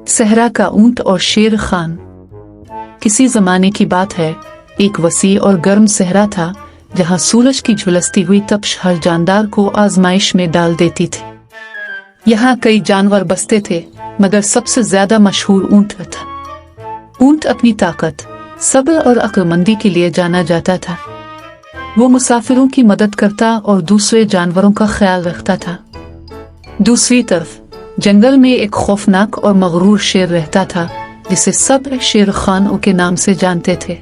सहरा का ऊंट और शेर खान। किसी जमाने की बात है, एक वसी और गर्म सहरा था जहां सूरज की झुलसती हुई तपिश हर जानदार को आजमाइश में डाल देती थी। यहाँ कई जानवर बसते थे, मगर सबसे ज्यादा मशहूर ऊंट था। ऊंट अपनी ताकत, सब्र और अक्लमंदी के लिए जाना जाता था। वो मुसाफिरों की मदद करता और दूसरे जानवरों का ख्याल रखता था। दूसरी तरफ जंगल में एक खौफनाक और मगरूर शेर रहता था जिसे सब शेर खान के नाम से जानते थे।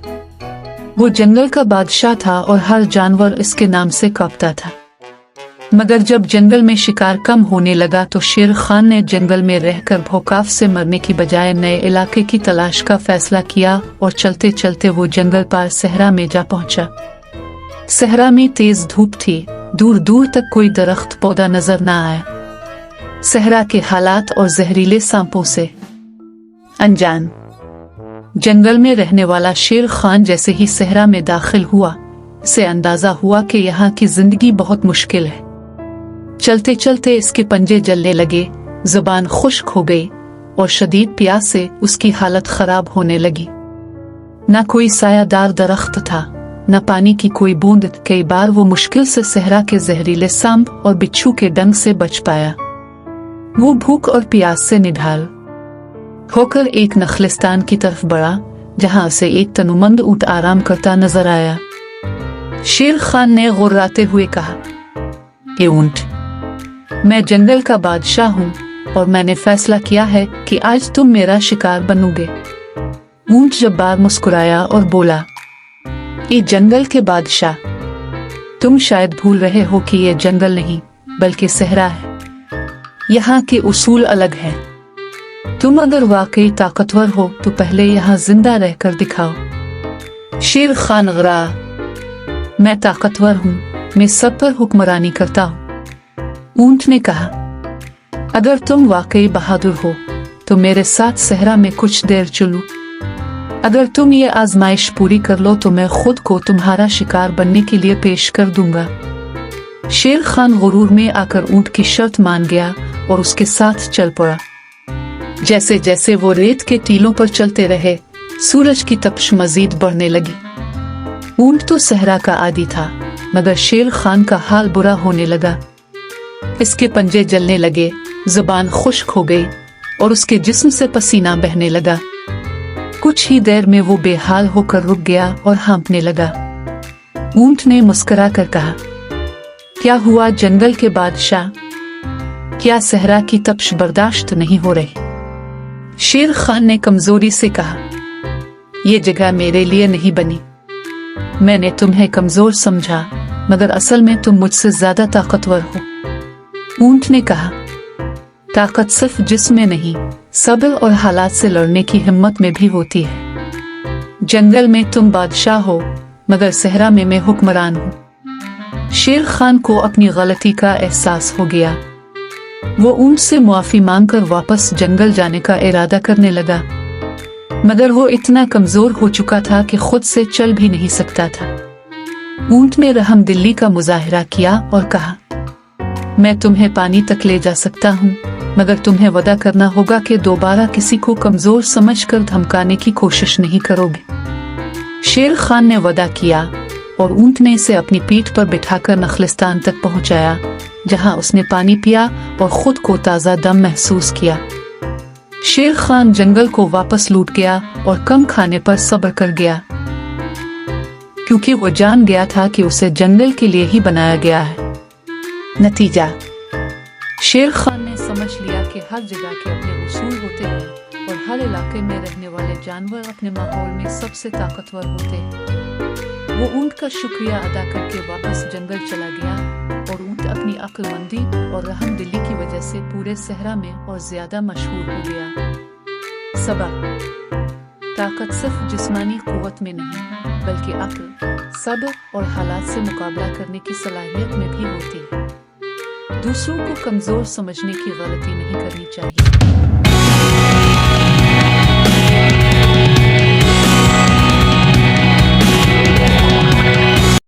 वो जंगल का बादशाह था और हर जानवर इसके नाम से कांपता था। मगर जब जंगल में शिकार कम होने लगा तो शेर खान ने जंगल में रहकर भौकाफ से मरने की बजाय नए इलाके की तलाश का फैसला किया और चलते चलते वो जंगल पार सहरा में जा पहुंचा। सहरा में तेज धूप थी, दूर दूर तक कोई दरख्त पौधा नजर न आया। सहरा के हालात और जहरीले सांपों से अनजान जंगल में रहने वाला शेर खान जैसे ही सहरा में दाखिल हुआ, से अंदाजा हुआ कि यहाँ की जिंदगी बहुत मुश्किल है। चलते चलते इसके पंजे जलने लगे, जुबान खुश्क हो गई और शदीद प्यास से उसकी हालत खराब होने लगी। न कोई सायादार दरख्त था, न पानी की कोई बूंद। कई बार वो मुश्किल से सहरा के जहरीले सांप और बिच्छू के डंक से बच पाया। वो भूख और प्यास से निढाल होकर एक नखलिस्तान की तरफ बढ़ा, जहां उसे एक तनुमंद ऊंट आराम करता नजर आया। शेर खान ने गुर्राते हुए कहा, ये ऊंट, मैं जंगल का बादशाह हूँ और मैंने फैसला किया है कि आज तुम मेरा शिकार बनोगे। ऊंट जब्बार मुस्कुराया और बोला, ये जंगल के बादशाह, तुम शायद भूल रहे हो कि ये जंगल नहीं बल्कि सहरा है। यहाँ के उसूल अलग हैं। तुम अगर वाकई ताकतवर हो तो पहले यहाँ जिंदा रहकर दिखाओ। शेर खान गरा, मैं ताकतवर हूँ, मैं सब पर हुक्मरानी करता हूँ। ऊंट ने कहा, अगर तुम वाकई बहादुर हो तो मेरे साथ सहरा में कुछ देर चलो। अगर तुम ये आजमाइश पूरी कर लो तो मैं खुद को तुम्हारा शिकार बनने के लिए पेश कर दूंगा। शेर खान गुरूर में आकर ऊंट की शर्त मान गया और उसके साथ चल पड़ा। जैसे जैसे वो रेत के टीलों पर चलते रहे, सूरज की तपिश मजीद बढ़ने लगी। ऊंट तो सहरा का आदी था, मगर शेर खान का हाल बुरा होने लगा। इसके पंजे जलने लगे, जुबान खुश्क हो गई और उसके जिस्म से पसीना बहने लगा। कुछ ही देर में वो बेहाल होकर रुक गया और हाँफने लगा। ऊंट ने मुस्कुरा कर कहा, क्या हुआ जंगल के बादशाह, क्या सहरा की तपिश बर्दाश्त नहीं हो रही? शेर खान ने कमजोरी से कहा, ये जगह मेरे लिए नहीं बनी। मैंने तुम्हें कमजोर समझा, मगर असल में तुम मुझसे ज्यादा ताकतवर हो। ऊंट ने कहा, ताकत सिर्फ जिस्म में नहीं, सब्र और हालात से लड़ने की हिम्मत में भी होती है। जंगल में तुम बादशाह हो, मगर सहरा में मैं हुक्मरान हूँ। शेर खान को अपनी गलती का एहसास हो गया। वो ऊंट से मुआफी मांगकर वापस जंगल जाने का इरादा करने लगा, मगर वो इतना कमजोर हो चुका था कि खुद से चल भी नहीं सकता था। ऊंट ने रहमदिली का मुजाहिरा किया और कहा, मैं तुम्हें पानी तक ले जा सकता हूँ, मगर तुम्हें वादा करना होगा कि दोबारा किसी को कमजोर समझकर धमकाने की कोशिश नहीं करोगे। शेर खान ने वादा किया और ऊंट ने इसे अपनी पीठ पर बिठाकर नखलिस्तान तक पहुंचाया, जहां उसने पानी पिया और खुद को ताजा दम महसूस किया। शेर खान जंगल को वापस लूट गया और कम खाने पर सब्र कर गया, क्योंकि वो जान गया था कि उसे जंगल के लिए ही बनाया गया है। नतीजा, शेर खान ने समझ लिया कि हर जगह के अपने उसूल होते हैं और हर इलाके में रहने वाले जानवर अपने माहौल में सबसे ताकतवर होते हैं। वो ऊंट का शुक्रिया अदा करके वापस जंगल चला गया और ऊंट अपनी अक्लमंदी और रहमदिली की वजह से पूरे सहरा में और ज्यादा मशहूर हो गया। सबक, ताकत सिर्फ जिस्मानी कुव्वत में नहीं बल्कि अक्ल, सब्र और हालात से मुकाबला करने की सलाहियत में भी होती है। दूसरों को कमजोर समझने की गलती नहीं करनी चाहिए।